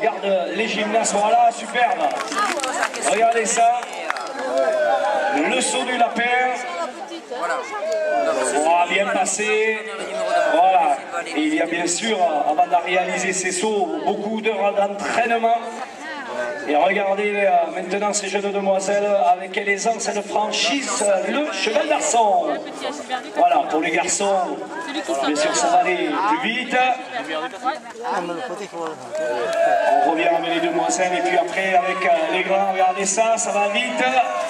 Regarde les gymnastes, voilà, superbe. Regardez ça. Le saut du lapin. Voilà, bien passé. Voilà. Et il y a bien sûr, avant de réaliser ces sauts, beaucoup d'heures d'entraînement. Et regardez maintenant ces jeunes demoiselles avec quelle aisance elles franchissent le cheval d'arçon. Voilà, pour les garçons, bien sûr ça va aller plus vite. On revient avec les demoiselles et puis après avec les grands, regardez ça, ça va vite.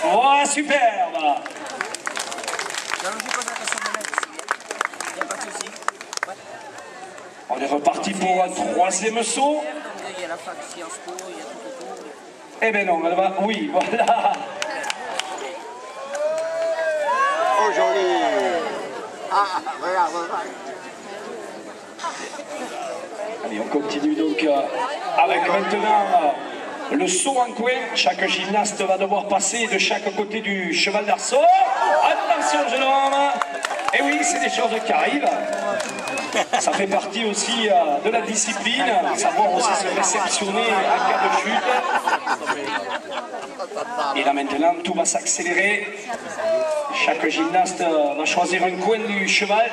Voilà, superbe. On est reparti pour un troisième saut. Eh ben non, elle va... Oui, voilà. Oh, joli. Ah, regarde. Allez, on continue donc avec maintenant le saut en coin. Chaque gymnaste va devoir passer de chaque côté du cheval d'arçon. Attention, jeune homme. Et oui, c'est des choses qui arrivent. Ça fait partie aussi de la discipline, savoir aussi se réceptionner en cas de chute. Et là maintenant, tout va s'accélérer. Chaque gymnaste va choisir un coin du cheval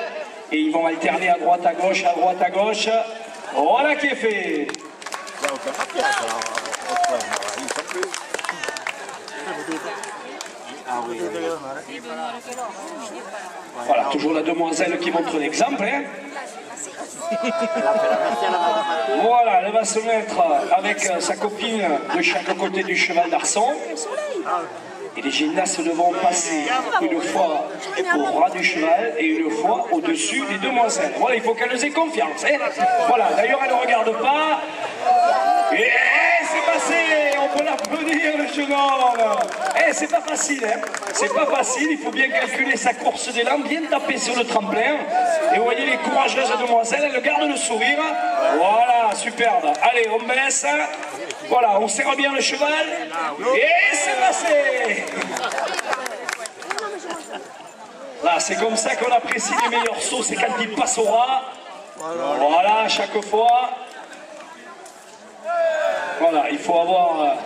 et ils vont alterner à droite, à gauche, à droite, à gauche. Voilà qui est fait. Voilà, toujours la demoiselle qui montre l'exemple. Hein. Voilà, elle va se mettre avec sa copine de chaque côté du cheval d'arçon. Et les gymnastes devront passer une fois au ras du cheval et une fois au-dessus des demoiselles. Voilà, il faut qu'elles aient confiance. Hein. Voilà, d'ailleurs, elle ne regarde pas. Et c'est passé. On peut l'applaudir, le jeune homme. C'est pas facile, hein. C'est pas facile. Il faut bien calculer sa course d'élan, bien taper sur le tremplin. Et vous voyez les courageuses demoiselles, elles gardent le sourire. Voilà, superbe. Allez, on baisse. Voilà, on serre bien le cheval. Et c'est passé. Là, c'est comme ça qu'on apprécie les meilleurs sauts, c'est quand ils passent au ras. Voilà, à chaque fois. Voilà, il faut avoir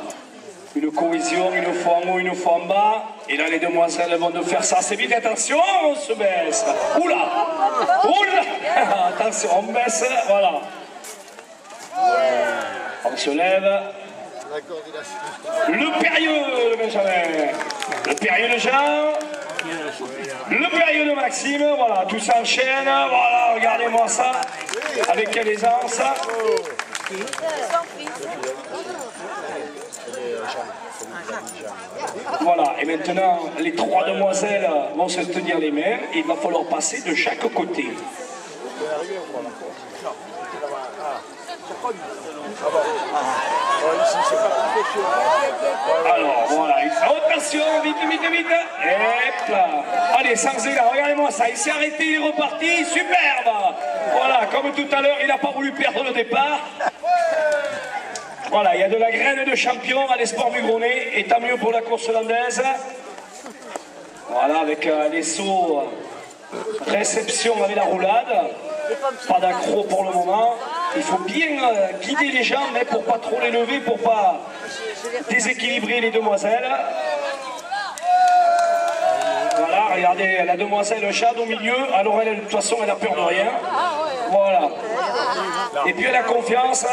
une cohésion, une fois en haut, une fois en bas. Et là, les demoiselles vont nous faire ça assez vite. Attention, on se baisse. Oula, oula. Attention, on baisse, voilà. On se lève. Le périlleux de Benjamin. Le périlleux de Jean. Le périlleux de Maxime. Voilà, tout s'enchaîne. Voilà, regardez-moi ça. Avec quelle aisance. Voilà, et maintenant les trois demoiselles vont se tenir les mains et il va falloir passer de chaque côté. Alors voilà, attention, vite, vite, vite. Et là. Allez, sans élan, regardez-moi ça, il s'est arrêté, il est reparti, superbe. Voilà, comme tout à l'heure, il n'a pas voulu perdre le départ. Voilà, il y a de la graine de champion à l'Espoir Mugronnet, et tant mieux pour la course landaise. Voilà, avec les sauts, réception avec la roulade. Pas d'accro pour le moment. Il faut bien guider les jambes hein, pour pas trop les lever, pour pas déséquilibrer les demoiselles. Voilà, regardez la demoiselle Chad au milieu. Alors elle, de toute façon, elle a peur de rien. Voilà. Et puis elle a confiance.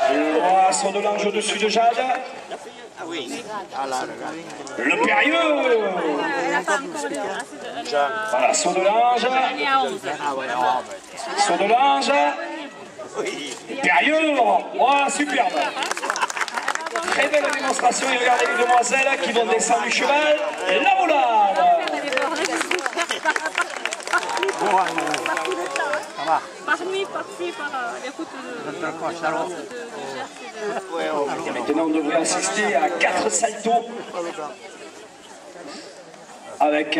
Voilà, saut de l'ange au-dessus de Jade. Le périlleux. Voilà, saut de l'ange. Saut de l'ange. Périlleux. Voilà, superbe. Très belle démonstration. Et regardez les demoiselles qui vont descendre du cheval. Et la roulade. Par nuit, par-ci, par les routes de Et maintenant, on devrait assister à 4 saltos avec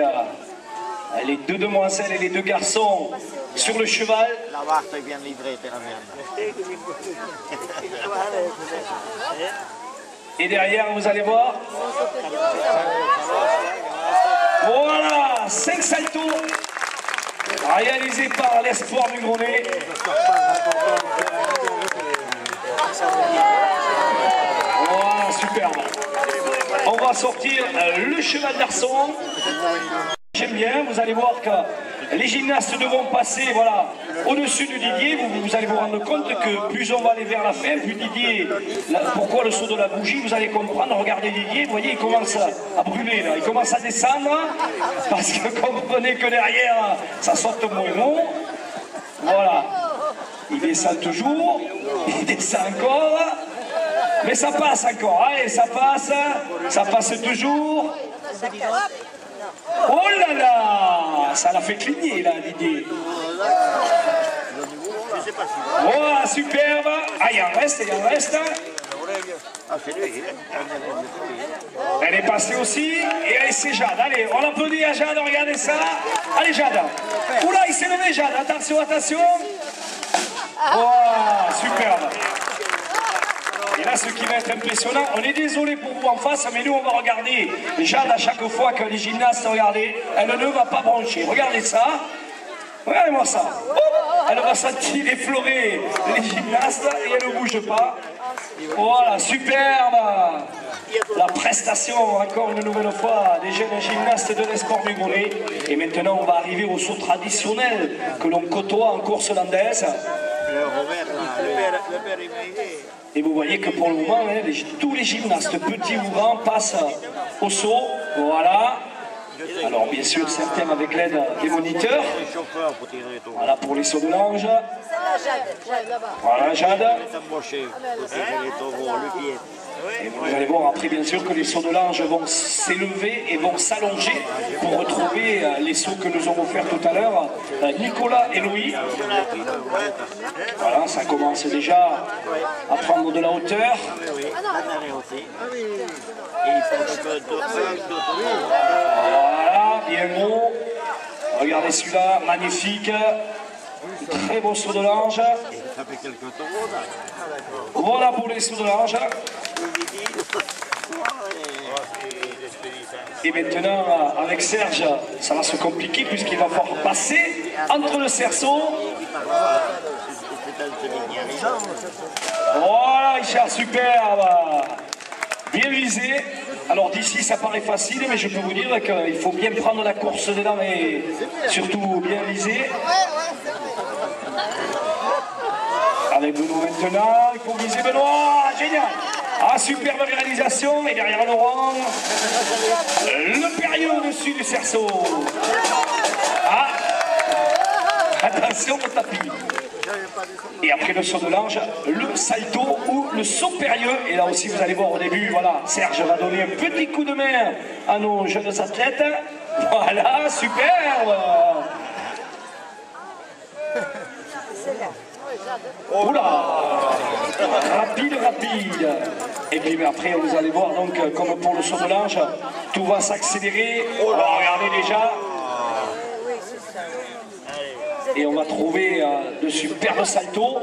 les deux demoiselles et les deux garçons sur le cheval. La barre est bien livrée, t'es la merde. Et derrière, vous allez voir. Voilà, 5 saltos réalisés par l'Espoir Mugronnet. Voilà, superbe. On va sortir le cheval d'arçon. J'aime bien, vous allez voir que les gymnastes devront passer voilà, au-dessus de Didier. Vous allez vous rendre compte que plus on va aller vers la fin, plus Didier, pourquoi le saut de la bougie, vous allez comprendre. Regardez Didier, vous voyez, il commence à brûler, là. Il commence à descendre, parce que comprenez que derrière, ça saute moins haut. Voilà, il descend toujours, il descend encore, mais ça passe encore, allez, ça passe toujours. Oh là là, ça l'a fait cligner là l'idée. Voilà, superbe. Ah, il en reste, il en reste. Elle est passée aussi, et c'est Jade. Allez, on l'applaudit à Jade, regardez ça. Allez Jade. Oula, il s'est levé Jade, attention, attention. Voilà, superbe. Et là, ce qui va être impressionnant, on est désolé pour vous en face, mais nous, on va regarder. Jade, à chaque fois que les gymnastes, regardez, elle ne va pas broncher. Regardez ça. Regardez-moi ça. Elle va sentir effleurer les gymnastes et elle ne bouge pas. Voilà, superbe. La prestation, encore une nouvelle fois, des jeunes gymnastes de l'esport du Mollet. Et maintenant, on va arriver au saut traditionnel que l'on côtoie en course landaise. Et vous voyez que pour le moment, hein, tous les gymnastes, petits ou grands, passent au saut. Voilà. Alors bien sûr, certains avec l'aide des moniteurs. Voilà pour les sauts de l'ange. Voilà Jade. Et vous allez voir après bien sûr que les sauts de l'ange vont s'élever et vont s'allonger pour retrouver les sauts que nous aurons fait tout à l'heure, Nicolas et Louis. Voilà, ça commence déjà à prendre de la hauteur. Voilà, bien haut. Regardez celui-là, magnifique. Très beau saut de l'ange. Voilà pour les sauts de l'ange. Et maintenant, avec Serge, ça va se compliquer puisqu'il va falloir passer entre le cerceau. Voilà, Richard, superbe. Bien visé. Alors d'ici, ça paraît facile, mais je peux vous dire qu'il faut bien prendre la course dedans et surtout bien viser. Avec Benoît maintenant, il faut viser Benoît, génial. Ah, superbe réalisation, et derrière Laurent, le périlleux au-dessus du cerceau. Ah, attention au tapis. Et après le saut de l'ange, le salto ou le saut périlleux. Et là aussi, vous allez voir au début, voilà, Serge va donner un petit coup de main à nos jeunes athlètes. Voilà, superbe. Oula, rapide, rapide. Et puis après, vous allez voir, donc, comme pour le saut de l'ange, tout va s'accélérer. Oh là, regardez déjà. Et on va trouver de superbes saltos.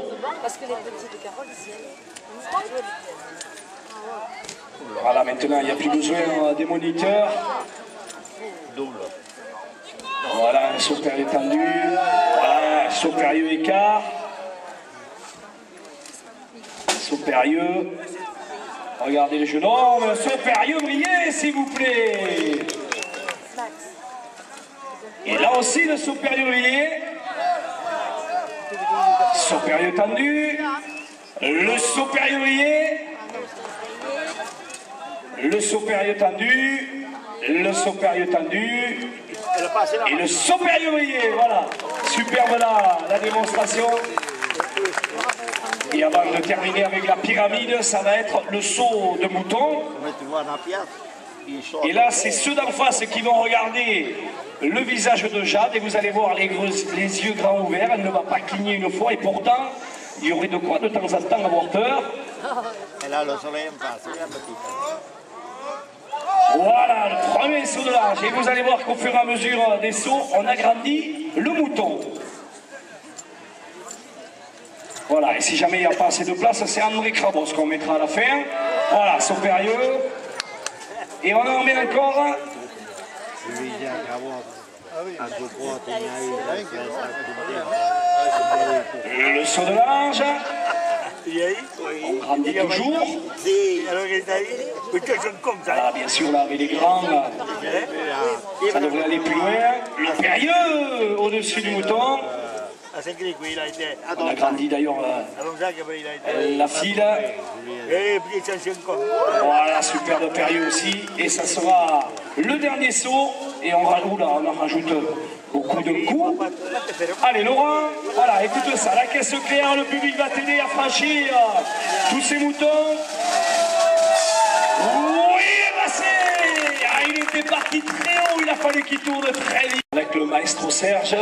Voilà, maintenant, il n'y a plus besoin des moniteurs. Voilà, un saut périlleux tendu. Voilà, un saut périlleux écart. Saut périlleux. Regardez le jeune homme, un saut périlleux brillé, s'il vous plaît. Et là aussi, le saut périlleux brillé. Saut périlleux tendu. Le saut périlleux brillé. Le saut périlleux tendu. Le saut périlleux tendu. Et le saut périlleux brillé. Voilà. Superbe là, la démonstration. Et avant de terminer avec la pyramide, ça va être le saut de mouton. Et là, c'est ceux d'en face qui vont regarder le visage de Jade et vous allez voir les yeux grands ouverts. Elle ne va pas cligner une fois et pourtant, il y aurait de quoi de temps en temps avoir peur. Et là, le soleil en face, la petite. Voilà, le premier saut de l'ange. Et vous allez voir qu'au fur et à mesure des sauts, on agrandit le mouton. Voilà, et si jamais il n'y a pas assez de place, c'est André Crabos qu'on mettra à la fin. Voilà, saut périlleux. Et on en met encore. Le saut de l'ange. On grandit toujours. Voilà, bien sûr, là, avec les grands, ça devrait aller plus loin. Le périlleux au-dessus du mouton. On a grandi d'ailleurs la file. Voilà, superbe périlleux aussi. Et ça sera le dernier saut. Et on en rajoute beaucoup de coups. Allez, Laurent, voilà, écoute ça. La caisse claire, le public va t'aider à franchir tous ces moutons. Oui, il était parti très haut, il a fallu qu'il tourne très vite. Avec le maestro Serge,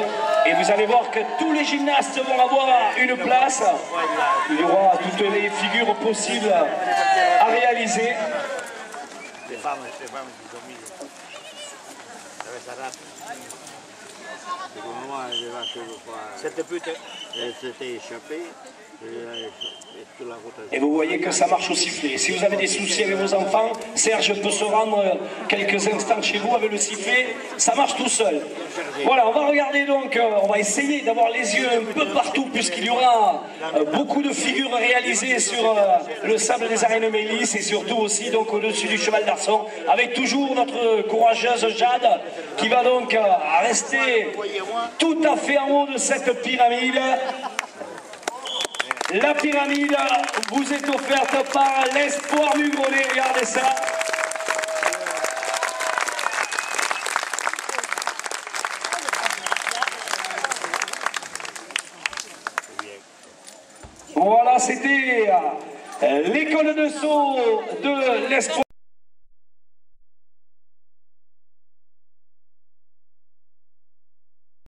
et vous allez voir que tous les gymnastes vont avoir une place. Il y aura toutes les figures possibles à réaliser. C'était échappé. Et vous voyez que ça marche au sifflet. Si vous avez des soucis avec vos enfants, Serge peut se rendre quelques instants chez vous avec le sifflet. Ça marche tout seul. Voilà, on va regarder donc, on va essayer d'avoir les yeux un peu partout puisqu'il y aura beaucoup de figures réalisées sur le sable des arènes Mélis et surtout aussi donc au-dessus du cheval d'Arçon avec toujours notre courageuse Jade qui va donc rester tout à fait en haut de cette pyramide. La pyramide vous est offerte par l'Espoir Mugrolet, regardez ça. Voilà, c'était l'école de saut de l'Espoir.